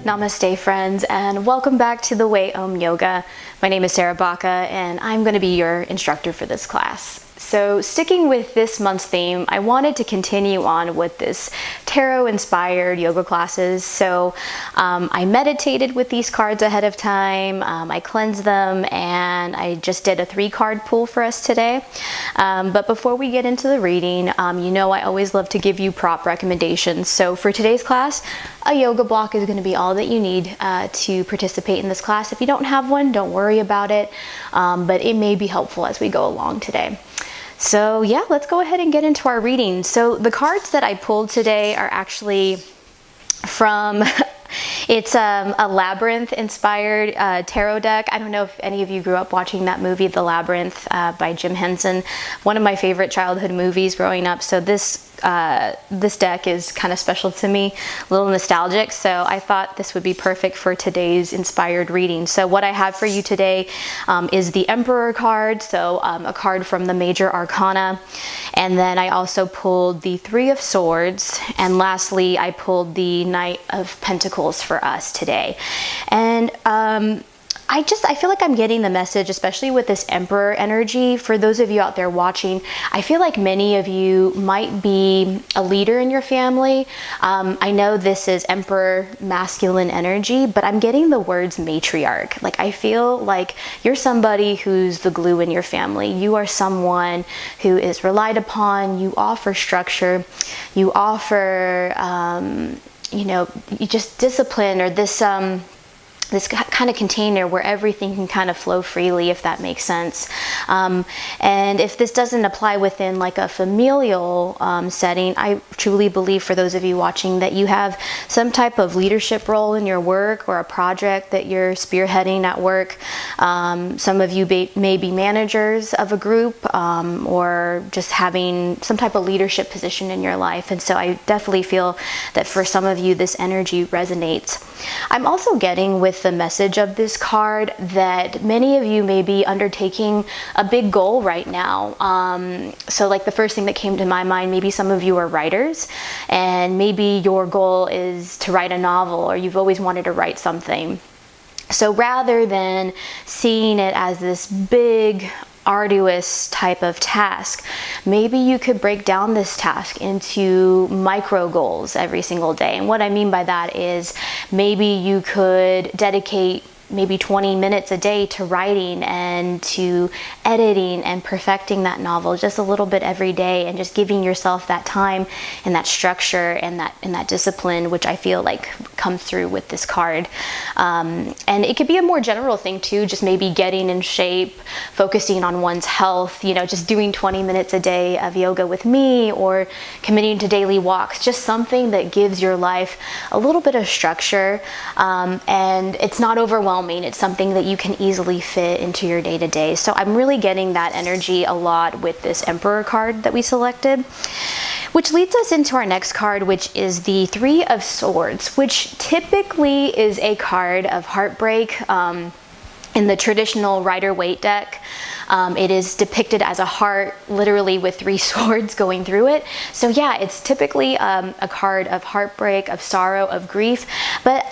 Namaste friends, and welcome back to the Way Om Yoga. My name is Sarah Baca and I'm going to be your instructor for this class. So sticking with this month's theme, I wanted to continue on with this tarot inspired yoga classes. So I meditated with these cards ahead of time, I cleansed them, and I just did a 3-card pull for us today. But before we get into the reading, you know I always love to give you prop recommendations. So for today's class, a yoga block is going to be all that you need to participate in this class. If you don't have one, don't worry about it, but it may be helpful as we go along today. So yeah, let's go ahead and get into our reading. So the cards that I pulled today are actually from, it's a Labyrinth inspired tarot deck. I don't know if any of you grew up watching that movie, The Labyrinth, by Jim Henson. One of my favorite childhood movies growing up. So this deck is kind of special to me, a little nostalgic, so I thought this would be perfect for today's inspired reading. So what I have for you today is the Emperor card, so a card from the Major Arcana, and then I also pulled the 3 of Swords, and lastly I pulled the Knight of Pentacles for us today. And I feel like I'm getting the message, especially with this Emperor energy. For those of you out there watching, I feel like many of you might be a leader in your family. I know this is Emperor masculine energy, but I'm getting the words matriarch. Like, I feel like you're somebody who's the glue in your family. You are someone who is relied upon. You offer structure. You offer, you know, you just discipline, or this kind of container where everything can kind of flow freely, if that makes sense. And if this doesn't apply within like a familial setting, I truly believe, for those of you watching, that you have some type of leadership role in your work or a project that you're spearheading at work. Some of you may be managers of a group, or just having some type of leadership position in your life. And so I definitely feel that for some of you this energy resonates. I'm also getting with the message of this card that many of you may be undertaking a big goal right now. So like the first thing that came to my mind, maybe some of you are writers, and maybe your goal is to write a novel, or you've always wanted to write something. So rather than seeing it as this big, arduous type of task, maybe you could break down this task into micro goals every single day. And what I mean by that is maybe you could dedicate maybe 20 minutes a day to writing and to editing and perfecting that novel just a little bit every day, and just giving yourself that time and that structure and that discipline, which I feel like comes through with this card. And it could be a more general thing too, just maybe getting in shape, focusing on one's health, you know, just doing 20 minutes a day of yoga with me, or committing to daily walks, just something that gives your life a little bit of structure, and it's not overwhelming. It's something that you can easily fit into your day-to-day. So I'm really getting that energy a lot with this Emperor card that we selected, which leads us into our next card, which is the 3 of Swords, which typically is a card of heartbreak. In the traditional Rider-Waite deck, it is depicted as a heart, literally with 3 swords going through it. So yeah, it's typically a card of heartbreak, of sorrow, of grief. But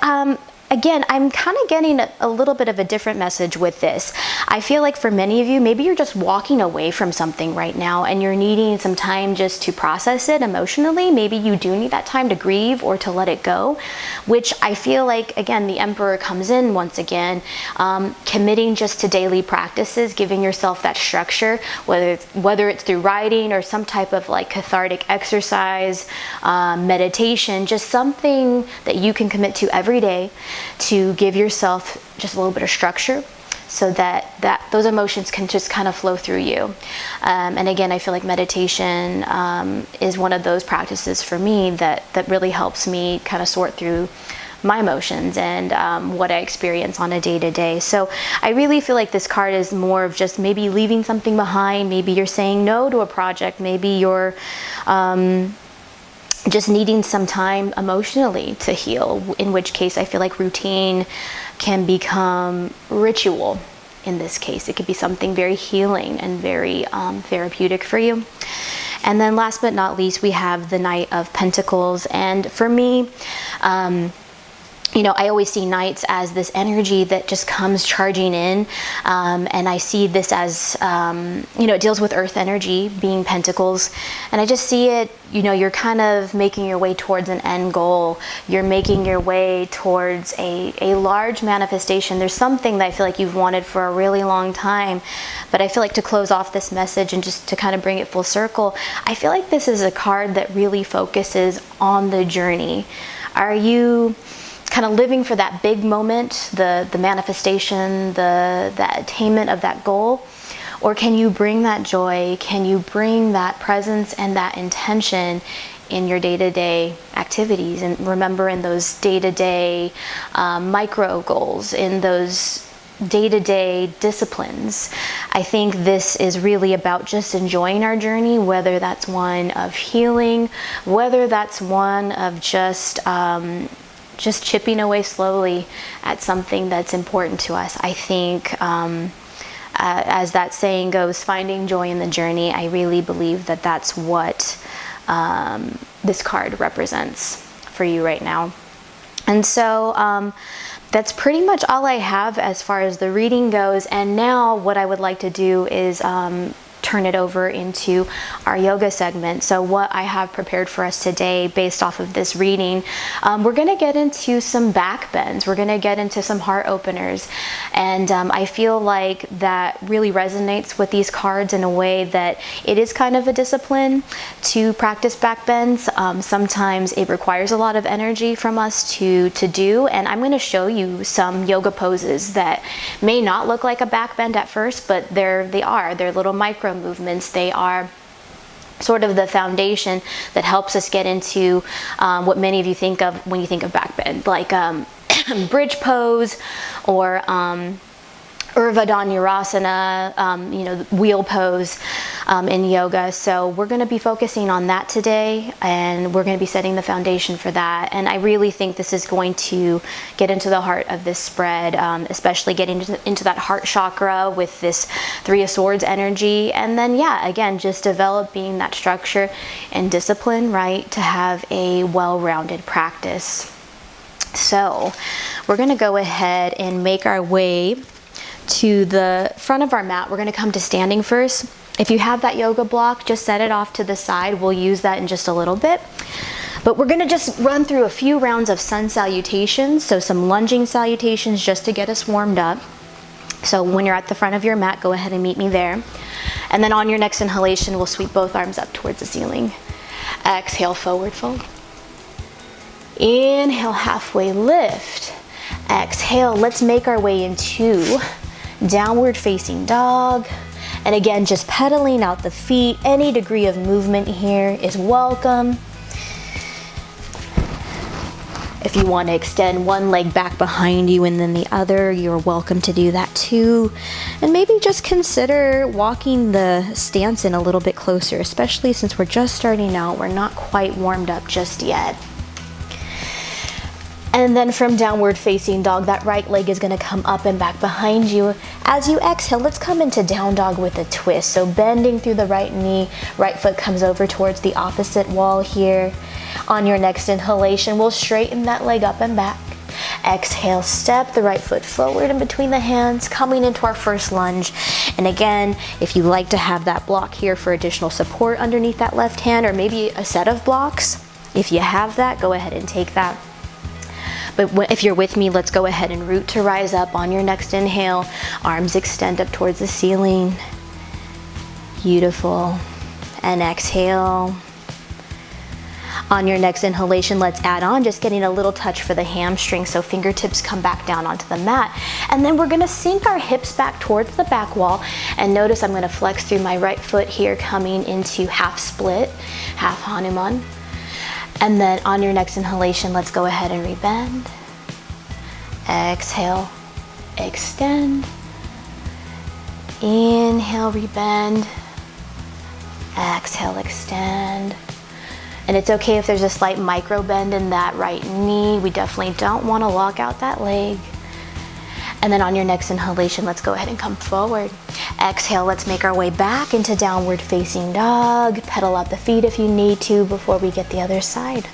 again, I'm kind of getting a little bit of a different message with this. I feel like for many of you, maybe you're just walking away from something right now and you're needing some time just to process it emotionally. Maybe you do need that time to grieve or to let it go, which I feel like, again, the Emperor comes in once again, committing just to daily practices, giving yourself that structure, whether it's through writing or some type of like cathartic exercise, meditation, just something that you can commit to every day to give yourself just a little bit of structure, so that those emotions can just kind of flow through you. And again, I feel like meditation is one of those practices for me that really helps me kind of sort through my emotions and what I experience on a day-to-day. So I really feel like this card is more of just maybe leaving something behind. Maybe you're saying no to a project. Maybe you're just needing some time emotionally to heal, in which case I feel like routine can become ritual. In this case, it could be something very healing and very therapeutic for you. And then last but not least, we have the Knight of Pentacles. And for me, you know, I always see nights as this energy that just comes charging in, and I see this as, you know, it deals with earth energy, being Pentacles, and I just see it, you know, you're kind of making your way towards an end goal. You're making your way towards a large manifestation. There's something that I feel like you've wanted for a really long time, but I feel like to close off this message and just to kind of bring it full circle, I feel like this is a card that really focuses on the journey. Are you kind of living for that big moment, the manifestation, the attainment of that goal? Or can you bring that joy? Can you bring that presence and that intention in your day-to-day activities? And remember, in those day-to-day micro goals, in those day-to-day disciplines. I think this is really about just enjoying our journey, whether that's one of healing, whether that's one of just chipping away slowly at something that's important to us. I think, as that saying goes, finding joy in the journey, I really believe that that's what this card represents for you right now. And so that's pretty much all I have as far as the reading goes. And now what I would like to do is turn it over into our yoga segment. So what I have prepared for us today based off of this reading, we're going to get into some backbends. We're going to get into some heart openers. And I feel like that really resonates with these cards in a way that it is kind of a discipline to practice backbends. Sometimes it requires a lot of energy from us to do. And I'm going to show you some yoga poses that may not look like a backbend at first, but they're little micro movements. They are sort of the foundation that helps us get into what many of you think of when you think of backbend, like bridge pose or Urdhva Dhanurasana, you know, wheel pose in yoga. So we're going to be focusing on that today, and we're going to be setting the foundation for that. And I really think this is going to get into the heart of this spread, especially getting into that heart chakra with this Three of Swords energy. And then, yeah, again, just developing that structure and discipline, right, to have a well-rounded practice. So we're going to go ahead and make our way to the front of our mat. We're going to come to standing first. If you have that yoga block, just set it off to the side. We'll use that in just a little bit. But we're going to just run through a few rounds of sun salutations, so some lunging salutations just to get us warmed up. So when you're at the front of your mat, go ahead and meet me there. And then on your next inhalation, we'll sweep both arms up towards the ceiling. Exhale, forward fold. Inhale, halfway lift. Exhale, let's make our way into downward facing dog. And again, just pedaling out the feet. Any degree of movement here is welcome. If you want to extend one leg back behind you and then the other, you're welcome to do that too. And maybe just consider walking the stance in a little bit closer, especially since we're just starting out. We're not quite warmed up just yet. And then from downward facing dog, that right leg is going to come up and back behind you. As you exhale, let's come into down dog with a twist. So bending through the right knee, right foot comes over towards the opposite wall here. On your next inhalation, we'll straighten that leg up and back. Exhale, step the right foot forward in between the hands, coming into our first lunge. And again, if you like to have that block here for additional support underneath that left hand, or maybe a set of blocks, if you have that, go ahead and take that. But if you're with me, let's go ahead and root to rise up. On your next inhale, arms extend up towards the ceiling. Beautiful. And exhale. On your next inhalation, let's add on, just getting a little touch for the hamstring, so fingertips come back down onto the mat. And then we're gonna sink our hips back towards the back wall. And notice I'm gonna flex through my right foot here, coming into half split, half Hanuman. And then on your next inhalation, let's go ahead and rebend. Exhale, extend. Inhale, rebend. Exhale, extend. And it's okay if there's a slight micro bend in that right knee. We definitely don't want to lock out that leg. And then on your next inhalation, let's go ahead and come forward. Exhale, let's make our way back into downward facing dog. Pedal out the feet if you need to before we get the other side.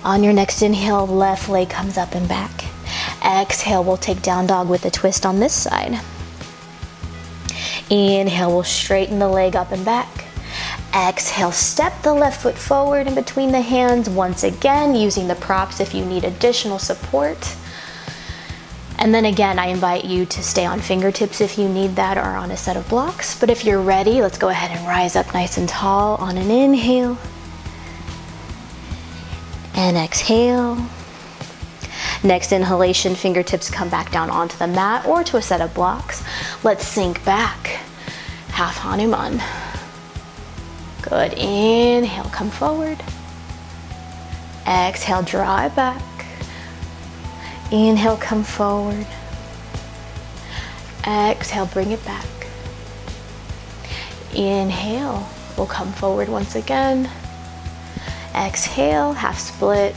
On your next inhale, left leg comes up and back. Exhale, we'll take down dog with a twist on this side. Inhale, we'll straighten the leg up and back. Exhale, step the left foot forward in between the hands, once again using the props if you need additional support. And then again, I invite you to stay on fingertips if you need that, or on a set of blocks. But if you're ready, let's go ahead and rise up nice and tall on an inhale. And exhale. Next inhalation, fingertips come back down onto the mat or to a set of blocks. Let's sink back. Half Hanuman. Good. Inhale, come forward. Exhale, draw it back. Inhale, come forward. Exhale, bring it back. Inhale, we'll come forward once again. Exhale, half split.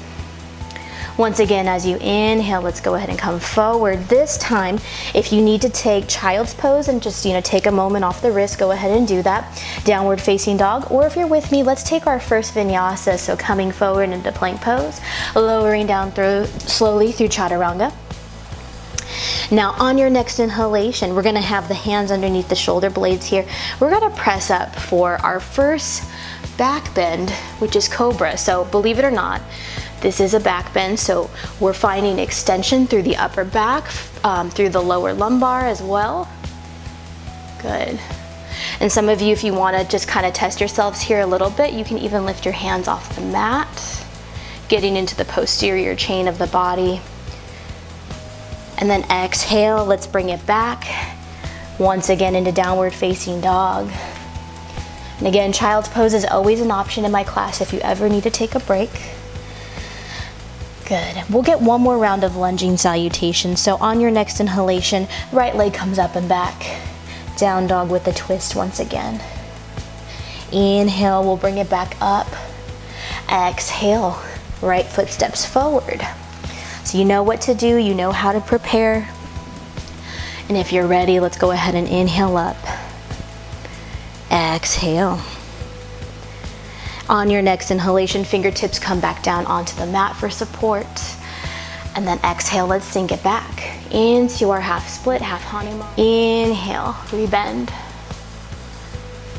Once again, as you inhale, let's go ahead and come forward. This time, if you need to take child's pose and just, take a moment off the wrist, go ahead and do that. Downward facing dog, or if you're with me, let's take our first vinyasa. So coming forward into plank pose, lowering down slowly through chaturanga. Now on your next inhalation, we're gonna have the hands underneath the shoulder blades here. We're gonna press up for our first back bend, which is cobra. So believe it or not, this is a back bend, so we're finding extension through the upper back, through the lower lumbar as well. Good. And some of you, if you want to just kind of test yourselves here a little bit, you can even lift your hands off the mat, getting into the posterior chain of the body. And then exhale, let's bring it back. Once again into downward facing dog. And again, child's pose is always an option in my class if you ever need to take a break. Good. We'll get one more round of lunging salutation. So on your next inhalation, right leg comes up and back. Down dog with a twist once again. Inhale, we'll bring it back up. Exhale, right foot steps forward. So you know what to do, you know how to prepare. And if you're ready, let's go ahead and inhale up. Exhale. On your next inhalation, fingertips come back down onto the mat for support. And then exhale, let's sink it back into our half split, half Hanuman. Inhale, rebend.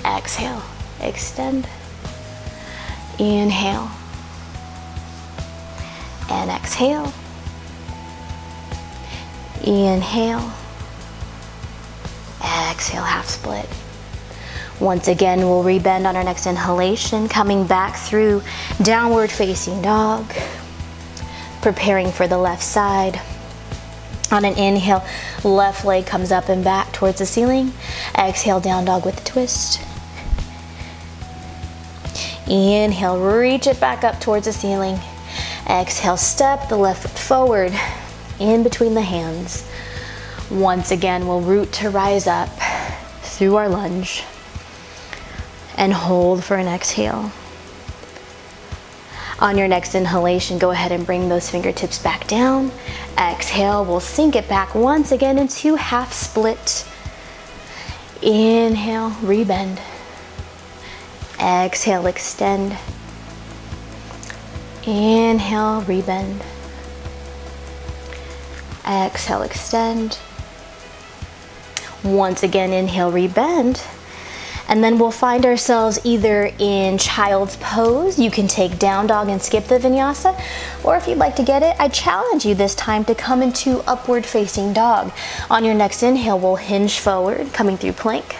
Exhale, extend. Inhale. And exhale. Inhale. Exhale, half split. Once again, we'll rebend on our next inhalation, coming back through downward facing dog, preparing for the left side. On an inhale, left leg comes up and back towards the ceiling. Exhale, down dog with a twist. Inhale, reach it back up towards the ceiling. Exhale, step the left foot forward in between the hands. Once again, we'll root to rise up through our lunge. And hold for an exhale. On your next inhalation, go ahead and bring those fingertips back down. Exhale, we'll sink it back once again into half split. Inhale, rebend. Exhale, extend. Inhale, rebend. Exhale, extend. Once again, inhale, rebend. And then we'll find ourselves either in child's pose. You can take down dog and skip the vinyasa. Or if you'd like to get it, I challenge you this time to come into upward facing dog. On your next inhale, we'll hinge forward, coming through plank.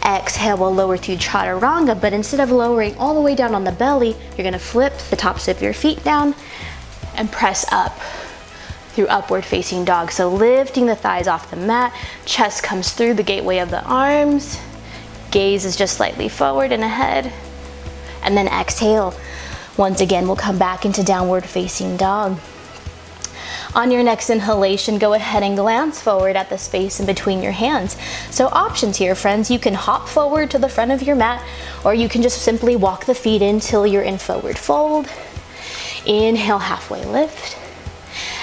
Exhale, we'll lower through chaturanga, but instead of lowering all the way down on the belly, you're gonna flip the tops of your feet down and press up through upward facing dog. So lifting the thighs off the mat, chest comes through the gateway of the arms. Gaze is just slightly forward and ahead. And then exhale. Once again, we'll come back into downward facing dog. On your next inhalation, go ahead and glance forward at the space in between your hands. So options here, friends. You can hop forward to the front of your mat, or you can just simply walk the feet in till you're in forward fold. Inhale, halfway lift.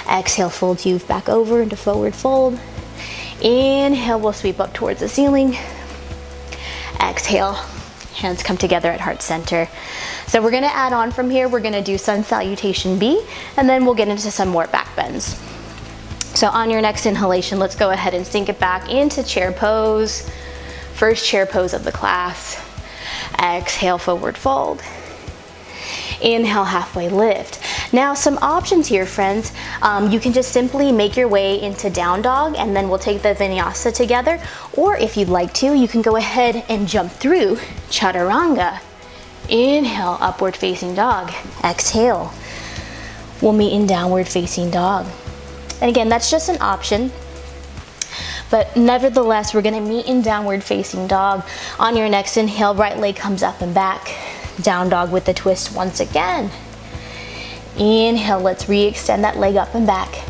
Exhale, fold you back over into forward fold. Inhale, we'll sweep up towards the ceiling. Exhale, Hands come together at heart center. So we're gonna add on from here. We're gonna do sun salutation B, and then we'll get into some more back bends. So on your next inhalation, let's go ahead and sink it back into chair pose. First chair pose of the class. Exhale, forward fold. Inhale, halfway lift. Now some options here, friends. You can just simply make your way into down dog, and then we'll take the vinyasa together. Or if you'd like to, you can go ahead and jump through chaturanga. Inhale, upward facing dog. Exhale, we'll meet in downward facing dog. And again, that's just an option. But nevertheless, we're gonna meet in downward facing dog. On your next inhale, right leg comes up and back. Down dog with the twist once again. Inhale, let's re-extend that leg up and back.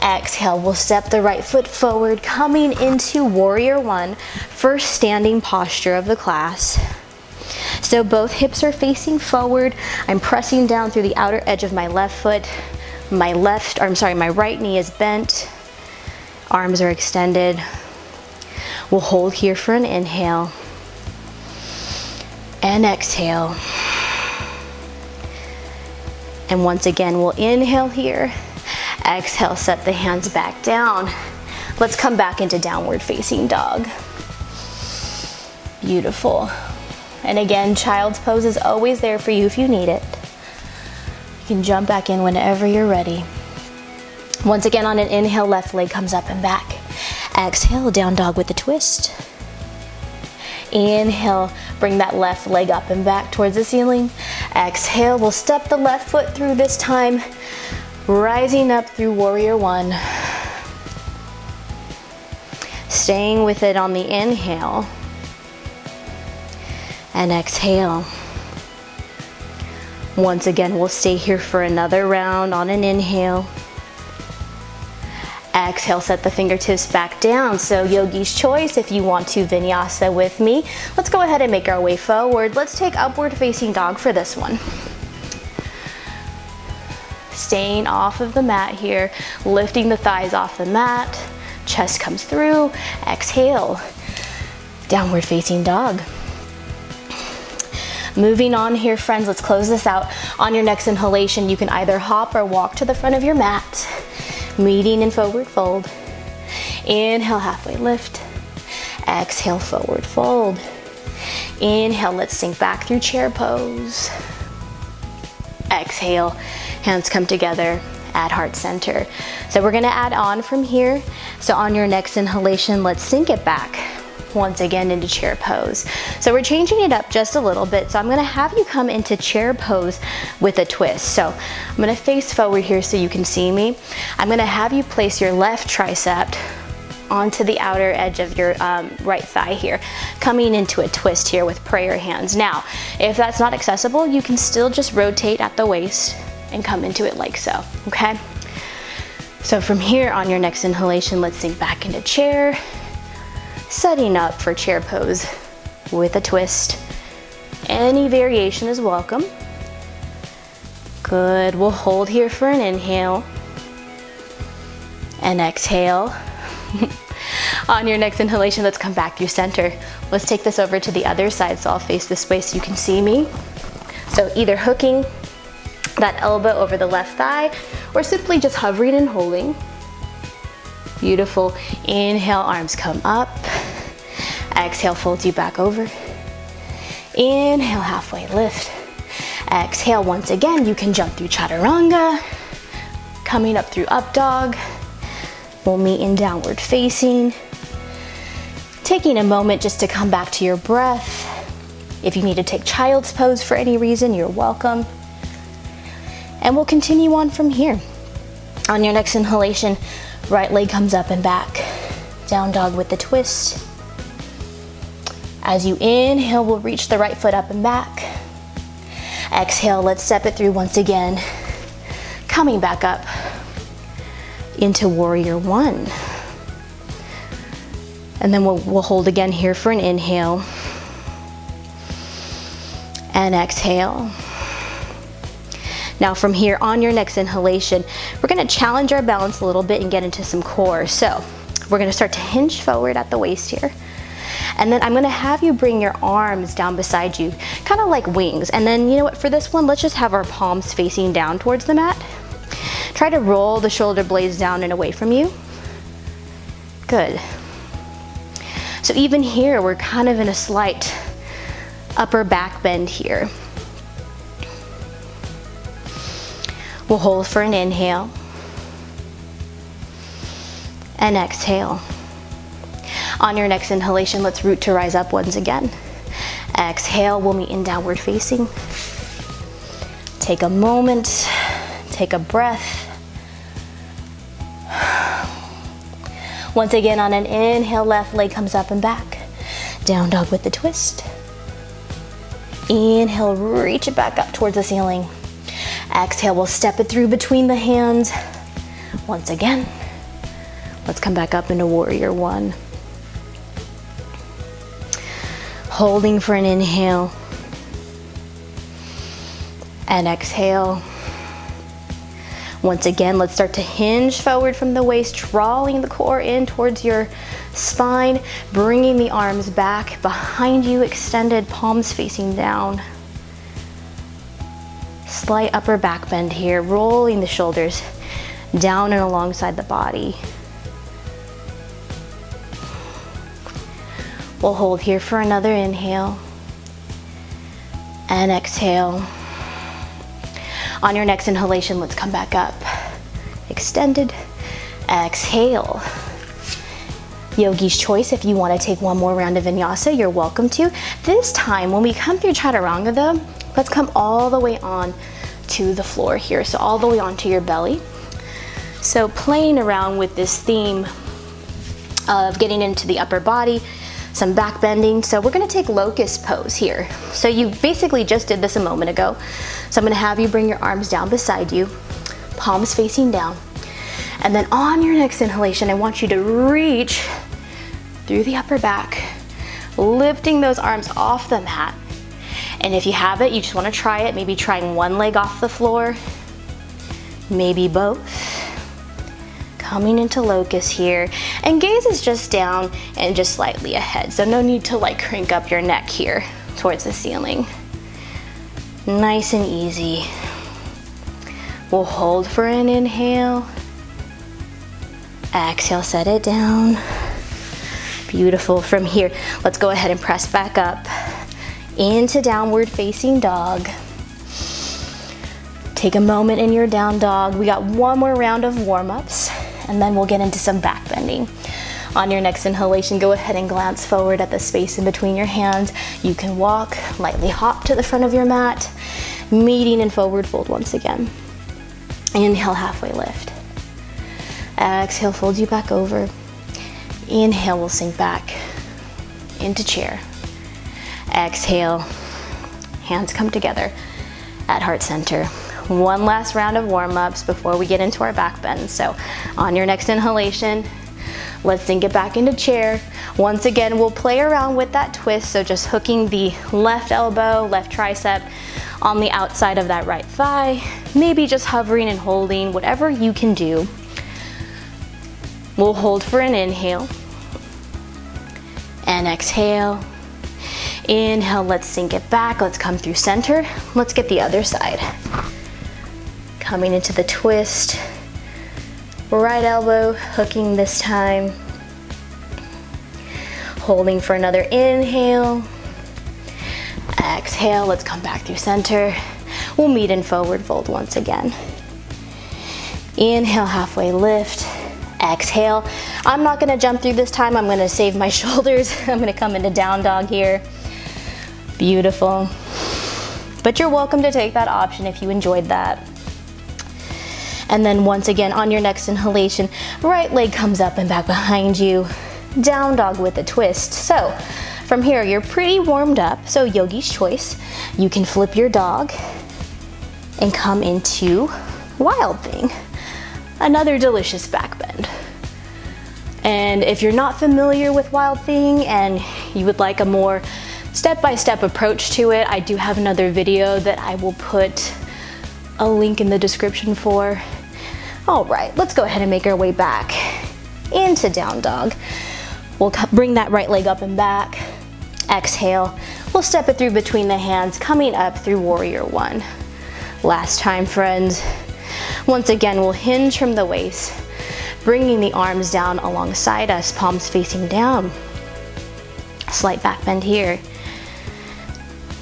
Exhale, we'll step the right foot forward, coming into warrior one, first standing posture of the class. So both hips are facing forward. I'm pressing down through the outer edge of my left foot. My right knee is bent. Arms are extended. We'll hold here for an inhale. And exhale. And once again, we'll inhale here. Exhale, set the hands back down. Let's come back into downward facing dog. Beautiful. And again, child's pose is always there for you if you need it. You can jump back in whenever you're ready. Once again, on an inhale, left leg comes up and back. Exhale, down dog with a twist. Inhale, bring that left leg up and back towards the ceiling. Exhale, we'll step the left foot through this time, rising up through warrior one. Staying with it on the inhale. And exhale. Once again, we'll stay here for another round on an inhale. Exhale, set the fingertips back down. So yogi's choice, if you want to vinyasa with me. Let's go ahead and make our way forward. Let's take upward facing dog for this one. Staying off of the mat here, lifting the thighs off the mat. Chest comes through. Exhale, downward facing dog. Moving on here, friends, let's close this out. On your next inhalation, you can either hop or walk to the front of your mat. Meeting in forward fold. Inhale, halfway lift. Exhale, forward fold. Inhale, let's sink back through chair pose. Exhale, hands come together at heart center. So we're gonna add on from here. So on your next inhalation, let's sink it back once again into chair pose. So we're changing it up just a little bit. So I'm gonna have you come into chair pose with a twist. So I'm gonna face forward here so you can see me. I'm gonna have you place your left tricep onto the outer edge of your right thigh here, coming into a twist here with prayer hands. Now, if that's not accessible, you can still just rotate at the waist and come into it like so, okay? So from here, on your next inhalation, let's sink back into chair, setting up for chair pose with a twist. Any variation is welcome. Good, we'll hold here for an inhale and exhale. On your next inhalation, let's come back through center. Let's take this over to the other side, so I'll face this way so you can see me. So either hooking that elbow over the left thigh or simply just hovering and holding. Beautiful. Inhale, arms come up. Exhale, folds you back over. Inhale, halfway lift. Exhale, once again, you can jump through chaturanga, coming up through up dog. We'll meet in downward facing. Taking a moment just to come back to your breath. If you need to take child's pose for any reason, you're welcome. And we'll continue on from here. On your next inhalation, right leg comes up and back. Down dog with the twist. As you inhale, we'll reach the right foot up and back. Exhale, let's step it through once again. Coming back up into warrior one. And then we'll hold again here for an inhale. And exhale. Now from here, on your next inhalation, we're gonna challenge our balance a little bit and get into some core. So we're gonna start to hinge forward at the waist here. And then I'm gonna have you bring your arms down beside you, kind of like wings. And then, you know what, for this one, let's just have our palms facing down towards the mat. Try to roll the shoulder blades down and away from you. Good. So even here, we're kind of in a slight upper back bend here. We'll hold for an inhale and exhale. On your next inhalation, let's root to rise up once again. Exhale, we'll meet in downward facing. Take a moment, take a breath. Once again, on an inhale, left leg comes up and back. Down dog with the twist. Inhale, reach it back up towards the ceiling. Exhale, we'll step it through between the hands. Once again, let's come back up into warrior one. Holding for an inhale. And exhale. Once again, let's start to hinge forward from the waist, drawing the core in towards your spine, bringing the arms back behind you, extended, palms facing down. Slight upper back bend here, rolling the shoulders down and alongside the body. We'll hold here for another inhale and exhale. On your next inhalation, let's come back up. Extended, exhale. Yogi's choice, if you want to take one more round of vinyasa, you're welcome to. This time, when we come through chaturanga though, let's come all the way on to the floor here. So all the way onto your belly. So playing around with this theme of getting into the upper body, some back bending. So we're gonna take locust pose here. So you basically just did this a moment ago. So I'm gonna have you bring your arms down beside you, palms facing down. And then on your next inhalation, I want you to reach through the upper back, lifting those arms off the mat. And if you have it, you just wanna try it, maybe trying one leg off the floor, maybe both. Coming into locust here, and gaze is just down and just slightly ahead. So no need to like crank up your neck here towards the ceiling. Nice and easy. We'll hold for an inhale. Exhale, set it down. Beautiful. From here, let's go ahead and press back up into downward facing dog. Take a moment in your down dog. We got one more round of warm-ups, and then we'll get into some back bending. On your next inhalation, go ahead and glance forward at the space in between your hands. You can walk, lightly hop to the front of your mat, meeting in forward fold once again. Inhale, halfway lift. Exhale, fold you back over. Inhale, we'll sink back into chair. Exhale, hands come together at heart center. One last round of warm-ups before we get into our back bend. So on your next inhalation, let's sink it back into chair. Once again, we'll play around with that twist. So just hooking the left elbow, left tricep on the outside of that right thigh. Maybe just hovering and holding, whatever you can do. We'll hold for an inhale and exhale. Inhale, let's sink it back. Let's come through center. Let's get the other side. Coming into the twist. Right elbow hooking this time. Holding for another inhale. Exhale, let's come back through center. We'll meet in forward fold once again. Inhale, halfway lift. Exhale. I'm not gonna jump through this time. I'm gonna save my shoulders. I'm gonna come into down dog here. Beautiful. But you're welcome to take that option if you enjoyed that. And then once again, on your next inhalation, right leg comes up and back behind you. Down dog with a twist. So from here, you're pretty warmed up. So yogi's choice. You can flip your dog and come into wild thing. Another delicious back bend. And if you're not familiar with wild thing and you would like a more step-by-step approach to it, I do have another video that I will put a link in the description for. All right, let's go ahead and make our way back into down dog. We'll bring that right leg up and back. Exhale, we'll step it through between the hands, coming up through warrior one. Last time, friends. Once again, we'll hinge from the waist, bringing the arms down alongside us, palms facing down. Slight back bend here.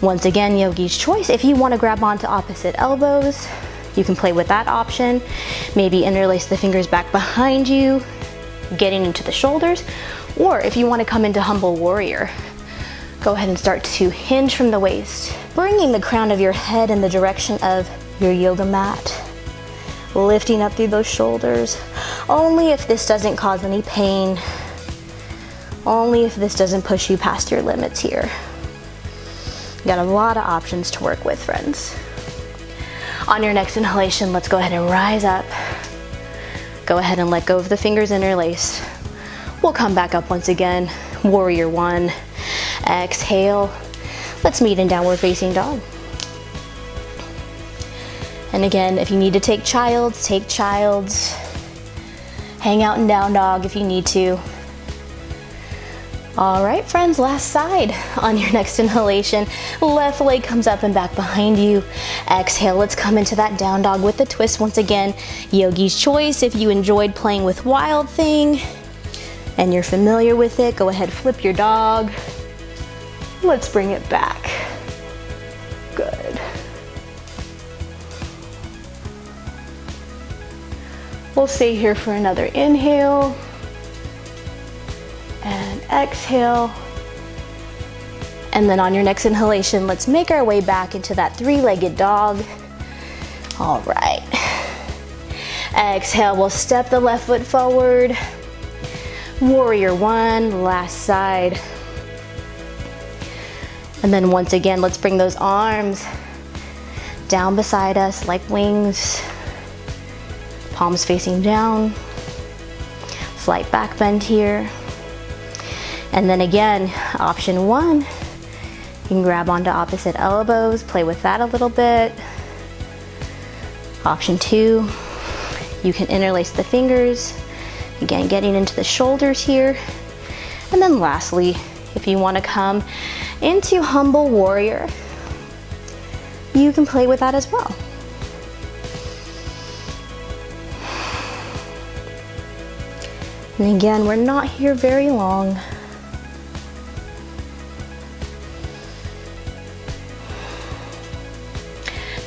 Once again, yogi's choice. If you want to grab onto opposite elbows, you can play with that option. Maybe interlace the fingers back behind you, getting into the shoulders. Or if you want to come into humble warrior, go ahead and start to hinge from the waist, bringing the crown of your head in the direction of your yoga mat, lifting up through those shoulders. Only if this doesn't cause any pain, only if this doesn't push you past your limits here. Got a lot of options to work with, friends. On your next inhalation, let's go ahead and rise up. Go ahead and let go of the fingers, interlace. We'll come back up once again, warrior one. Exhale, let's meet in downward facing dog. And again, if you need to take child's, take child's. Hang out in down dog if you need to. All right, friends, last side. On your next inhalation, left leg comes up and back behind you. Exhale, let's come into that down dog with the twist once again. Yogi's choice. If you enjoyed playing with Wild Thing and you're familiar with it, go ahead, flip your dog. Let's bring it back. Good. We'll stay here for another inhale and exhale. And then on your next inhalation, let's make our way back into that three-legged dog. All right. Exhale, we'll step the left foot forward. Warrior one, last side. And then once again, let's bring those arms down beside us like wings. Palms facing down. Slight back bend here. And then again, option one, you can grab onto opposite elbows, play with that a little bit. Option two, you can interlace the fingers. Again, getting into the shoulders here. And then lastly, if you want to come into humble warrior, you can play with that as well. And again, we're not here very long.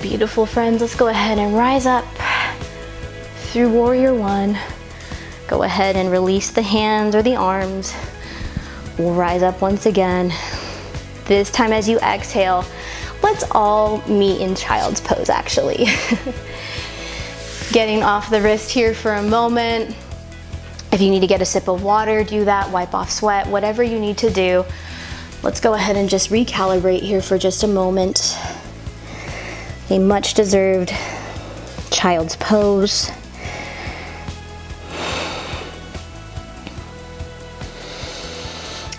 Beautiful, friends. Let's go ahead and rise up through warrior one. Go ahead and release the hands or the arms. We'll rise up once again. This time as you exhale, let's all meet in child's pose actually. Getting off the wrist here for a moment. If you need to get a sip of water, do that, wipe off sweat, whatever you need to do. Let's go ahead and just recalibrate here for just a moment. A much deserved child's pose.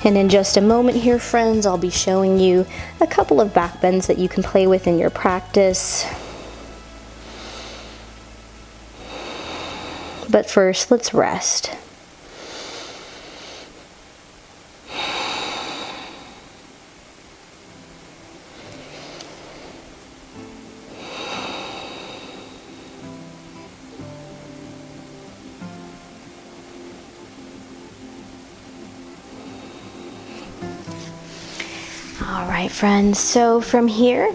And in just a moment here, friends, I'll be showing you a couple of back bends that you can play with in your practice. But first, let's rest. All right, friends, so from here,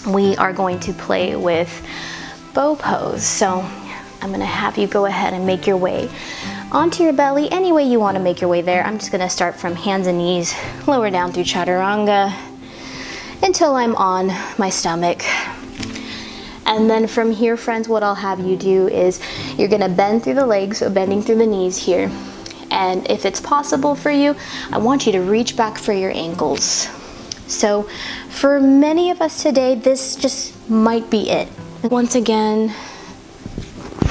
we are going to play with bow pose. So I'm gonna have you go ahead and make your way onto your belly, any way you wanna make your way there. I'm just gonna start from hands and knees, lower down through chaturanga until I'm on my stomach. And then from here, friends, what I'll have you do is you're gonna bend through the legs, so bending through the knees here. And if it's possible for you, I want you to reach back for your ankles. So for many of us today, this just might be it. Once again,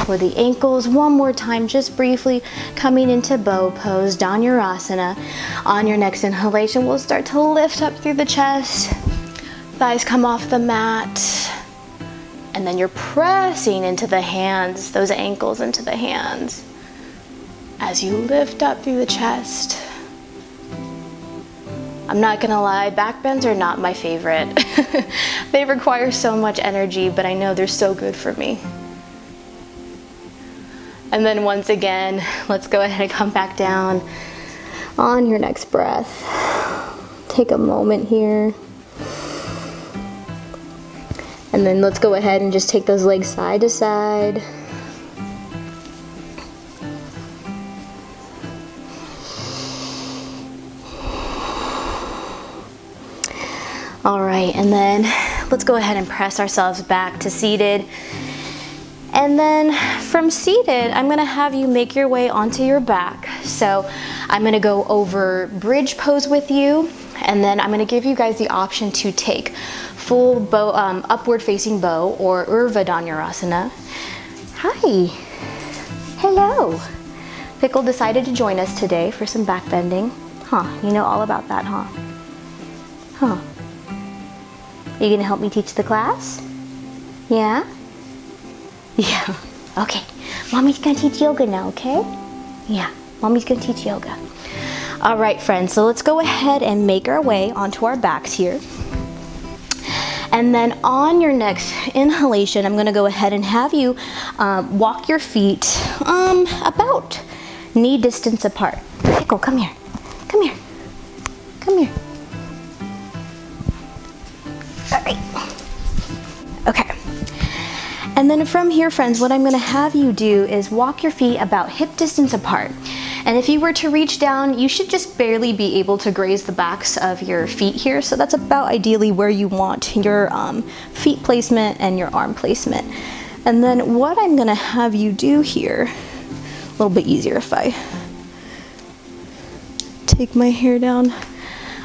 for the ankles, one more time, just briefly coming into bow pose, Dhanurasana. On your next inhalation, we'll start to lift up through the chest. Thighs come off the mat. And then you're pressing into the hands, those ankles into the hands. As you lift up through the chest. I'm not gonna lie, backbends are not my favorite. They require so much energy, but I know they're so good for me. And then once again, let's go ahead and come back down on your next breath. Take a moment here. And then let's go ahead and just take those legs side to side. All right, and then let's go ahead and press ourselves back to seated. And then from seated, I'm gonna have you make your way onto your back. So I'm gonna go over bridge pose with you, and then I'm gonna give you guys the option to take full bow, upward facing bow, or Urdhva Dhanurasana. Hi, hello. Pickle decided to join us today for some back bending. Huh, you know all about that, huh? Huh. Are you gonna help me teach the class? Yeah? Yeah, okay. Mommy's gonna teach yoga now, okay? Yeah, Mommy's gonna teach yoga. All right, friends, so let's go ahead and make our way onto our backs here. And then on your next inhalation, I'm gonna go ahead and have you walk your feet about knee distance apart. Pickle, come here, come here, come here. All right, okay. And then from here, friends, what I'm gonna have you do is walk your feet about hip distance apart. And if you were to reach down, you should just barely be able to graze the backs of your feet here. So that's about ideally where you want your feet placement and your arm placement. And then what I'm gonna have you do here, a little bit easier if I take my hair down.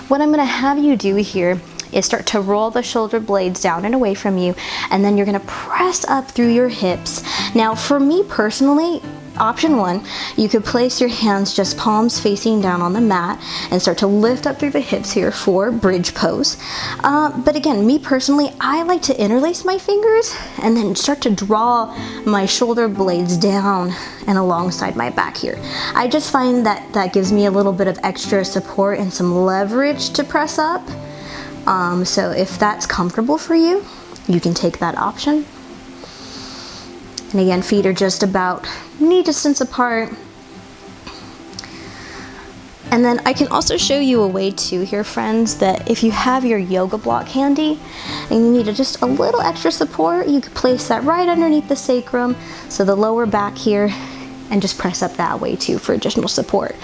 What I'm gonna have you do here is start to roll the shoulder blades down and away from you, and then you're gonna press up through your hips. Now for me personally, option one, you could place your hands just palms facing down on the mat and start to lift up through the hips here for bridge pose. But again, me personally, I like to interlace my fingers and then start to draw my shoulder blades down and alongside my back here. I just find that that gives me a little bit of extra support and some leverage to press up. So if that's comfortable for you, you can take that option. And again, feet are just about knee distance apart. And then I can also show you a way too here, friends, that if you have your yoga block handy and you need just a little extra support, you could place that right underneath the sacrum, so the lower back here, and just press up that way too for additional support.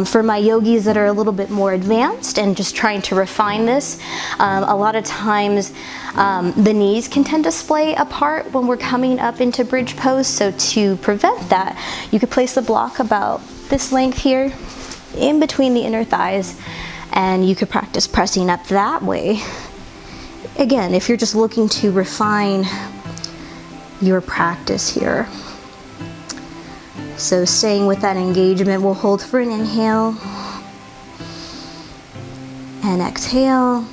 For my yogis that are a little bit more advanced and just trying to refine this, a lot of times the knees can tend to splay apart when we're coming up into bridge pose. So to prevent that, you could place the block about this length here in between the inner thighs, and you could practice pressing up that way. Again, if you're just looking to refine your practice here. So staying with that engagement, we'll hold for an inhale and exhale.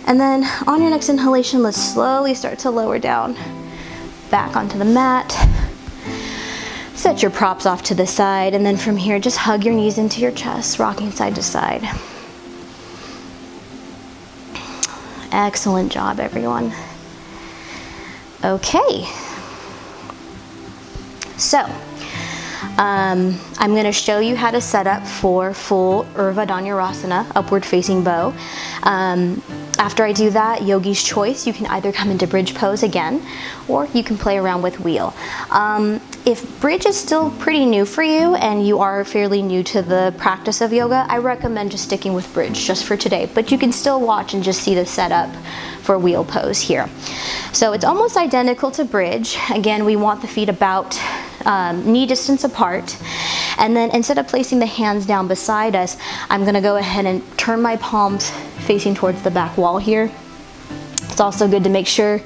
And then on your next inhalation, let's slowly start to lower down back onto the mat. Set your props off to the side, and then from here, just hug your knees into your chest, rocking side to side. Excellent job, everyone. Okay. So, I'm going to show you how to set up for full Urdhva Dhanurasana, upward facing bow. After I do that, yogi's choice, you can either come into bridge pose again, or you can play around with wheel. If bridge is still pretty new for you and you are fairly new to the practice of yoga, I recommend just sticking with bridge just for today, but you can still watch and just see the setup for wheel pose here. So it's almost identical to bridge. Again, we want the feet about knee distance apart. And then instead of placing the hands down beside us, I'm gonna go ahead and turn my palms facing towards the back wall here. It's also good to make sure,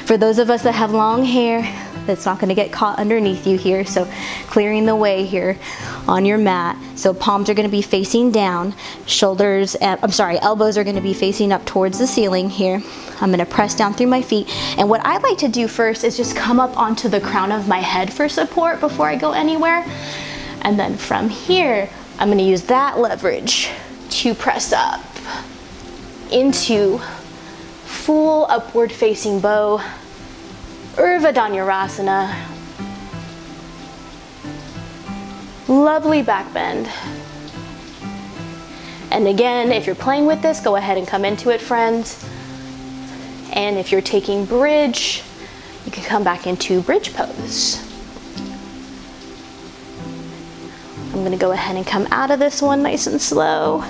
for those of us that have long hair, that's not gonna get caught underneath you here. So clearing the way here on your mat. So palms are gonna be facing down, elbows are gonna be facing up towards the ceiling here. I'm gonna press down through my feet. And what I like to do first is just come up onto the crown of my head for support before I go anywhere. And then from here, I'm going to use that leverage to press up into full upward facing bow, Urdhva Dhanurasana. Lovely back bend. And again, if you're playing with this, go ahead and come into it, friends. And if you're taking bridge, you can come back into bridge pose. I'm gonna go ahead and come out of this one nice and slow.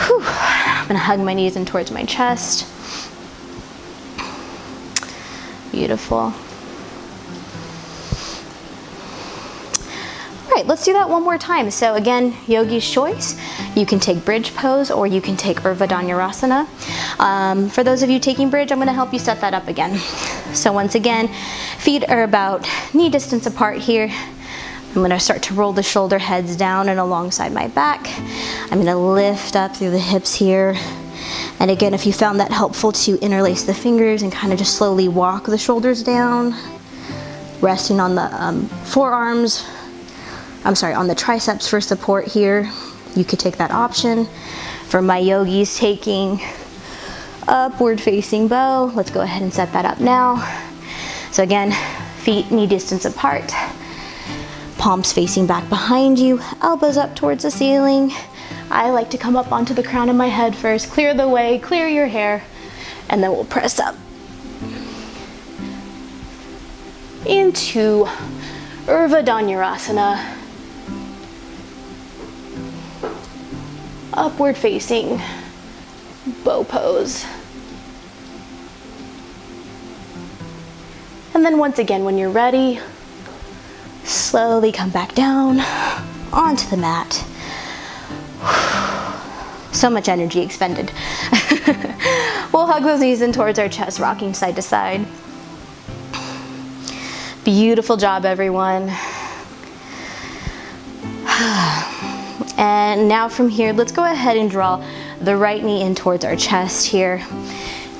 Whew. I'm gonna hug my knees in towards my chest. Beautiful. All right, let's do that one more time. So again, yogi's choice. You can take bridge pose or you can take Urdhva Dhanurasana. For those of you taking bridge, I'm gonna help you set that up again. So once again, feet are about knee distance apart here. I'm gonna start to roll the shoulder heads down and alongside my back. I'm gonna lift up through the hips here. And again, if you found that helpful to interlace the fingers and kind of just slowly walk the shoulders down, resting on the forearms, on the triceps for support here. You could take that option. For my yogis taking upward facing bow, let's go ahead and set that up now. So again, feet knee distance apart, palms facing back behind you, elbows up towards the ceiling. I like to come up onto the crown of my head first, clear the way, clear your hair, and then we'll press up into Urdhva Dhanurasana. Upward facing bow pose. And then once again, when you're ready, slowly come back down onto the mat. So much energy expended. We'll hug those knees in towards our chest, rocking side to side. Beautiful job, everyone. And now from here, let's go ahead and draw the right knee in towards our chest here.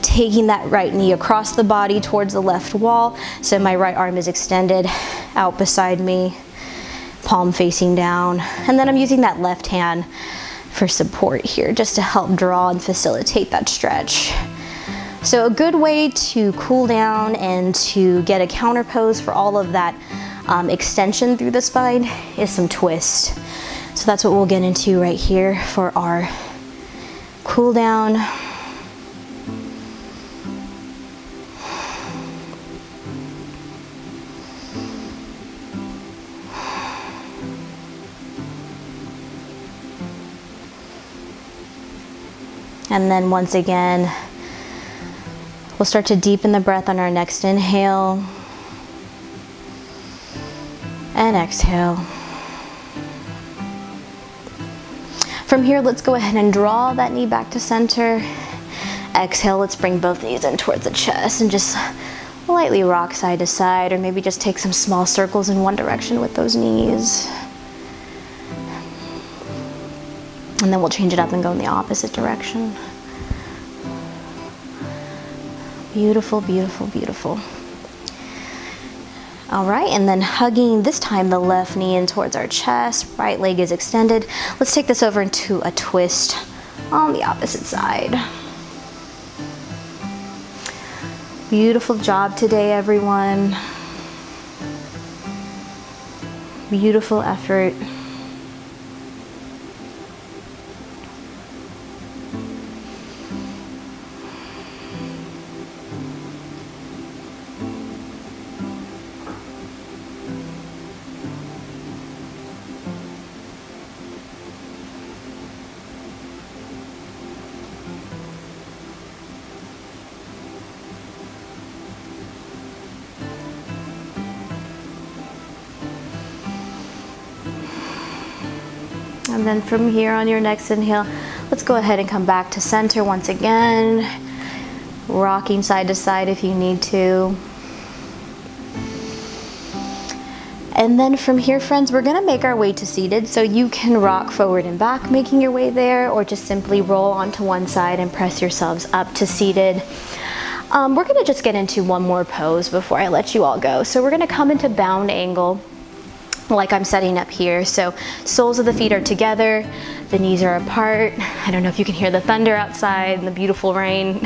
Taking that right knee across the body towards the left wall. So my right arm is extended out beside me, palm facing down. And then I'm using that left hand for support here, just to help draw and facilitate that stretch. So a good way to cool down and to get a counter pose for all of that extension through the spine is some twist. So that's what we'll get into right here for our cool down. And then once again, we'll start to deepen the breath on our next inhale and exhale. From here, let's go ahead and draw that knee back to center. Exhale, let's bring both knees in towards the chest and just lightly rock side to side, or maybe just take some small circles in one direction with those knees. And then we'll change it up and go in the opposite direction. Beautiful, beautiful, beautiful. All right, and then hugging this time the left knee in towards our chest, right leg is extended. Let's take this over into a twist on the opposite side. Beautiful job today, everyone. Beautiful effort. And then from here on your next inhale, let's go ahead and come back to center once again, rocking side to side if you need to. And then from here, friends, we're gonna make our way to seated. So you can rock forward and back, making your way there, or just simply roll onto one side and press yourselves up to seated. We're gonna just get into one more pose before I let you all go. So we're gonna come into bound angle. like I'm setting up here. So soles of the feet are together, the knees are apart. I don't know if you can hear the thunder outside and the beautiful rain.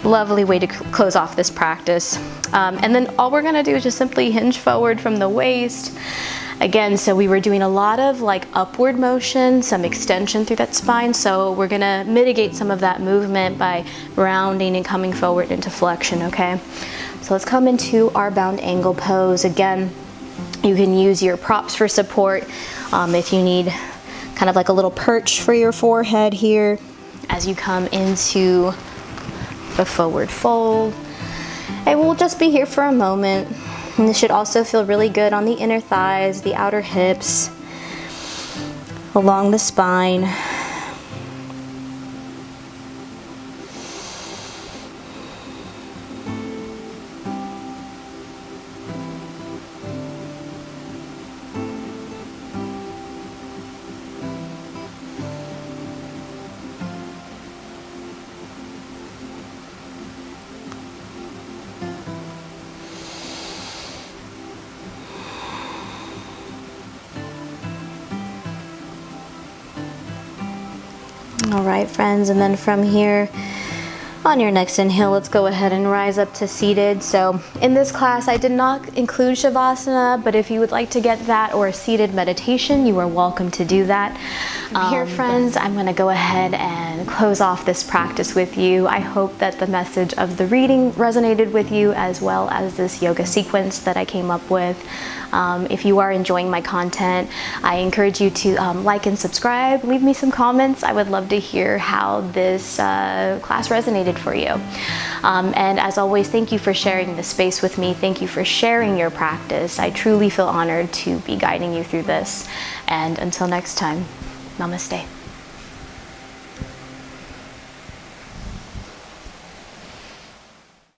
Lovely way to close off this practice. And then all we're gonna do is just simply hinge forward from the waist. Again, so we were doing a lot of like upward motion, some extension through that spine. So we're gonna mitigate some of that movement by rounding and coming forward into flexion, okay? So let's come into our bound angle pose. Again, you can use your props for support if you need kind of like a little perch for your forehead here as you come into the forward fold. And we'll just be here for a moment. And this should also feel really good on the inner thighs, the outer hips, along the spine. All right, friends, and then from here, on your next inhale, let's go ahead and rise up to seated. So in this class, I did not include Shavasana, but if you would like to get that or a seated meditation, you are welcome to do that. Here, friends, I'm gonna go ahead and close off this practice with you. I hope that the message of the reading resonated with you, as well as this yoga sequence that I came up with. If you are enjoying my content, I encourage you to like and subscribe, leave me some comments. I would love to hear how this class resonated for you. And as always, thank you for sharing this space with me. Thank you for sharing your practice. I truly feel honored to be guiding you through this. And until next time, namaste.